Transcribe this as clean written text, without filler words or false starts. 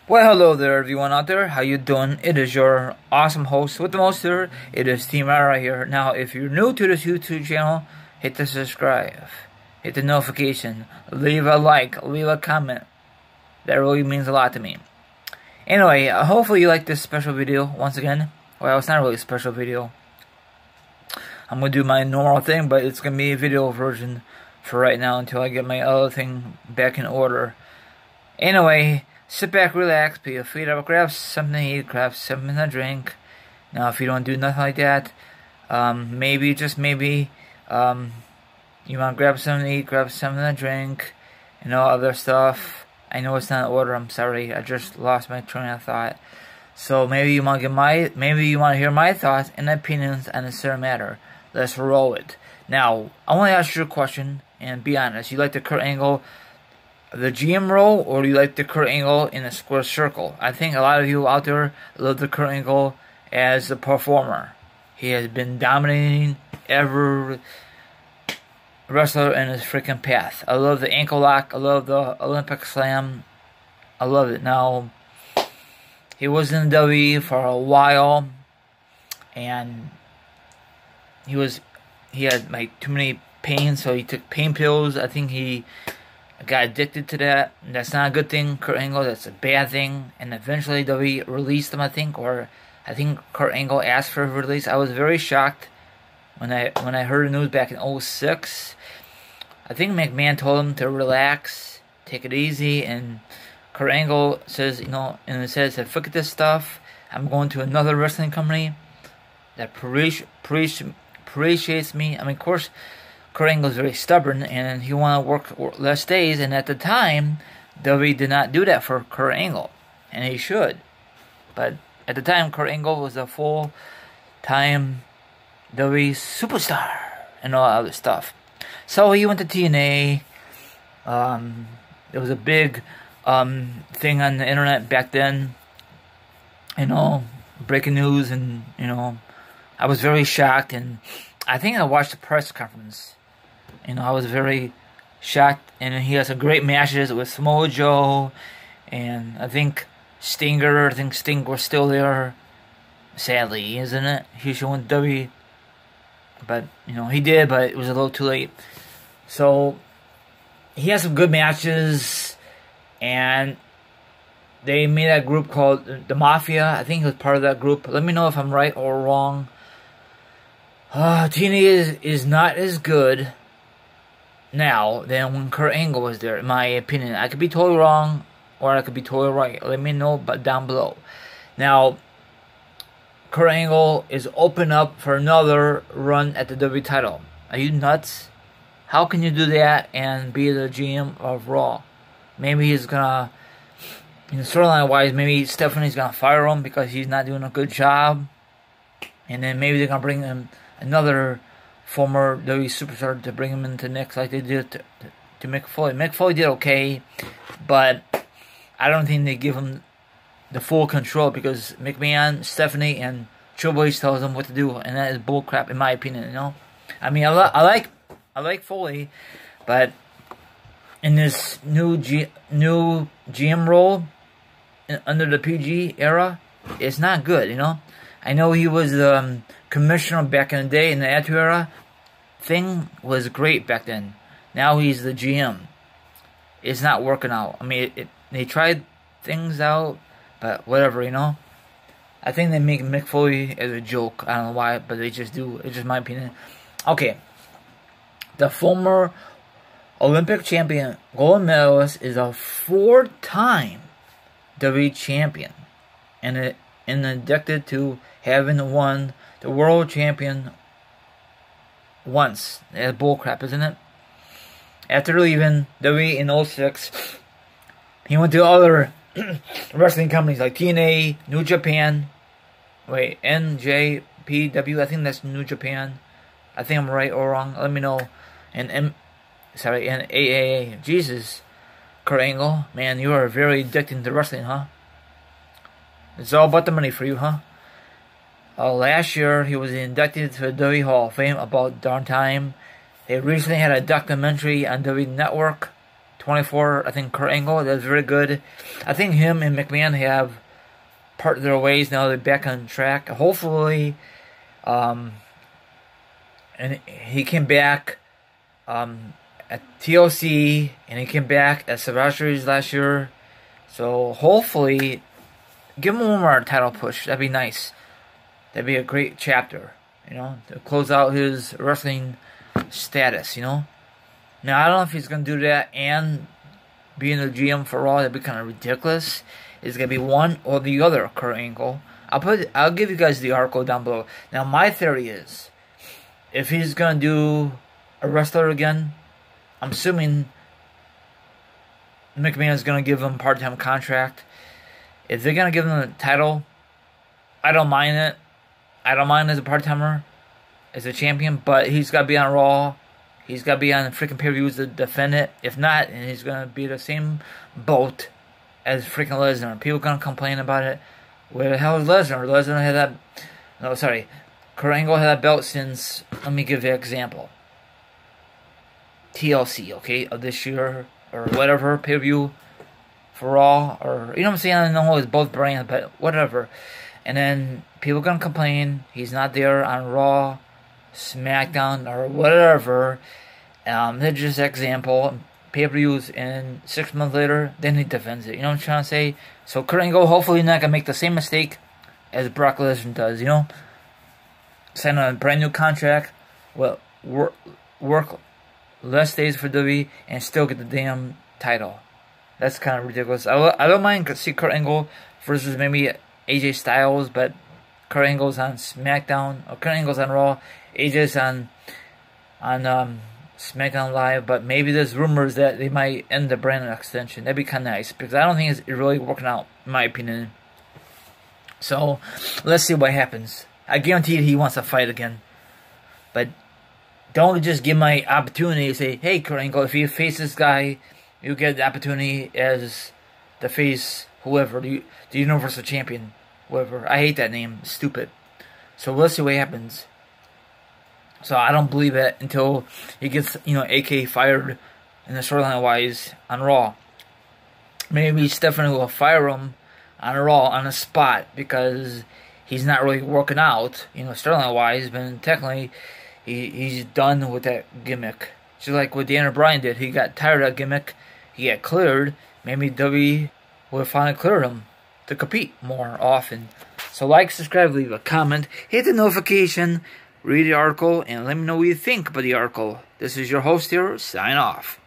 Well, hello there, everyone out there. How you doing? It is your awesome host with the most here. It is Team Ara here. Now, if you're new to this YouTube channel, hit the subscribe, hit the notification, leave a like, leave a comment. That really means a lot to me. Anyway, hopefully you like this special video once again. Well, it's not really a special video. I'm going to do my normal thing, but it's going to be a video version for right now until I get my other thing back in order. Anyway, sit back, relax, put your feet up, grab something to eat, grab something to drink. Now, if you don't do nothing like that, maybe, just maybe, you want to grab something to eat, grab something to drink, and all other stuff. I know it's not in order, I'm sorry, I just lost my train of thought. So maybe you want to hear my thoughts and opinions on a certain matter. Let's roll it. Now, I want to ask you a question, and be honest. You like the Kurt Angle, the GM role, or do you like the Kurt Angle in a square circle? I think a lot of you out there love the Kurt Angle as a performer. He has been dominating every wrestler in his freaking path. I love the ankle lock. I love the Olympic slam. I love it. Now, he was in the WWE for a while, and he had like too many pains, so he took pain pills. I think he got addicted to that. That's not a good thing, Kurt Angle. That's a bad thing. And eventually WWE released him, I think, or I think Kurt Angle asked for a release. I was very shocked when I heard the news back in 06. I think McMahon told him to relax, take it easy, and Kurt Angle says, and it says, forget this stuff. I'm going to another wrestling company that appreciates me. I mean, of course, Kurt Angle is very stubborn, and he wanted to work less days, and at the time, WWE did not do that for Kurt Angle, and he should. But at the time, Kurt Angle was a full-time WWE superstar, and all that other stuff. So he went to TNA. There was a big thing on the internet back then, breaking news, and, I was very shocked, and I think I watched the press conference. I was very shocked, and he has some great matches with Samoa Joe, and I think Sting was still there, sadly, isn't it? He should win WWE, but, he did, but it was a little too late. So, he has some good matches, and they made that group called the Mafia. I think he was part of that group. Let me know if I'm right or wrong. TNA is not as good now than when Kurt Angle was there, in my opinion. I could be totally wrong, or I could be totally right. Let me know down below. Now, Kurt Angle is open up for another run at the WWE title. Are you nuts? How can you do that and be the GM of Raw? Maybe he's gonna, storyline wise, maybe Stephanie's gonna fire him because he's not doing a good job, and then maybe they're gonna bring him another former WWE superstar to bring him into next, like they did to Mick Foley. Mick Foley did okay, but I don't think they give him the full control because McMahon, Stephanie, and Triple H tells him what to do, and that is bullcrap in my opinion. I mean, I like Foley, but in this new GM role under the PG era, it's not good. I know he was the commissioner back in the day in the Attitude Era. Thing was great back then. Now he's the GM. It's not working out. I mean, they tried things out, but whatever, I think they make Mick Foley as a joke. I don't know why, but they just do. It's just my opinion. Okay. The former Olympic champion, gold medalist, is a 4-time WWE champion, and addicted to having won the world champion once. That's bullcrap, isn't it? After leaving WWE in 06, he went to other wrestling companies like TNA, New Japan, NJPW, I think that's New Japan. I think I'm right or wrong. Let me know. And AAA. Jesus, Kurt Angle, man, you are very addicted to wrestling, huh? It's all about the money for you, huh? Last year, he was inducted to the WWE Hall of Fame, about darn time. They recently had a documentary on WWE Network 24. I think Kurt Angle, that's very good. I think him and McMahon have parted their ways. Now they're back on track. Hopefully, and he came back at TLC, and he came back at Survivor Series last year. So hopefully, give him one more title push. That'd be nice. That'd be a great chapter, you know, to close out his wrestling status, you know. Now, I don't know if he's going to do that and being the GM for Raw. That'd be kind of ridiculous. It's going to be one or the other, Kurt Angle. I'll give you guys the article down below. Now, my theory is, if he's going to do a wrestler again, I'm assuming McMahon is going to give him a part-time contract. If they're going to give him the title, I don't mind it. I don't mind as a part-timer, as a champion, but he's got to be on Raw. He's got to be on freaking pay-per-views to defend it. If not, and he's going to be the same boat as freaking Lesnar. People going to complain about it. Where the hell is Lesnar? Lesnar had that... No, sorry. Kurt Angle had that belt since... Let me give you an example. TLC, okay? Of this year, or whatever, pay-per-view for Raw, or... You know what I'm saying? I know it's both brands, but whatever. And then people going to complain. He's not there on Raw, SmackDown, or whatever. That's just an example. Pay-per-views, and 6 months later, then he defends it. You know what I'm trying to say? So Kurt Angle, hopefully not going to make the same mistake as Brock Lesnar does, you know? Sign a brand new contract, well, work less days for WWE, and still get the damn title. That's kind of ridiculous. I don't mind to see Kurt Angle versus maybe AJ Styles, but Kurt Angle's on SmackDown, or Kurt Angle's on Raw, AJ's on SmackDown Live, but maybe there's rumors that they might end the brand extension. That'd be kind of nice, because I don't think it's really working out, in my opinion. So, let's see what happens. I guarantee he wants to fight again. But don't just give my opportunity to say, hey, Kurt Angle, if you face this guy, you get the opportunity as the face, whoever, the Universal Champion, whoever. I hate that name. It's stupid. So, let's see what happens. So I don't believe it until he gets, you know, AK fired in the storyline wise on Raw. Maybe Stephanie will fire him on Raw on the spot because he's not really working out, you know, storyline wise. But technically, he's done with that gimmick. Just like what Daniel Bryan did. He got tired of that gimmick. He got cleared. Maybe WWE will finally clear him to compete more often. So like, subscribe, leave a comment, hit the notification. Read the article and let me know what you think about the article. This is your host here. Sign off.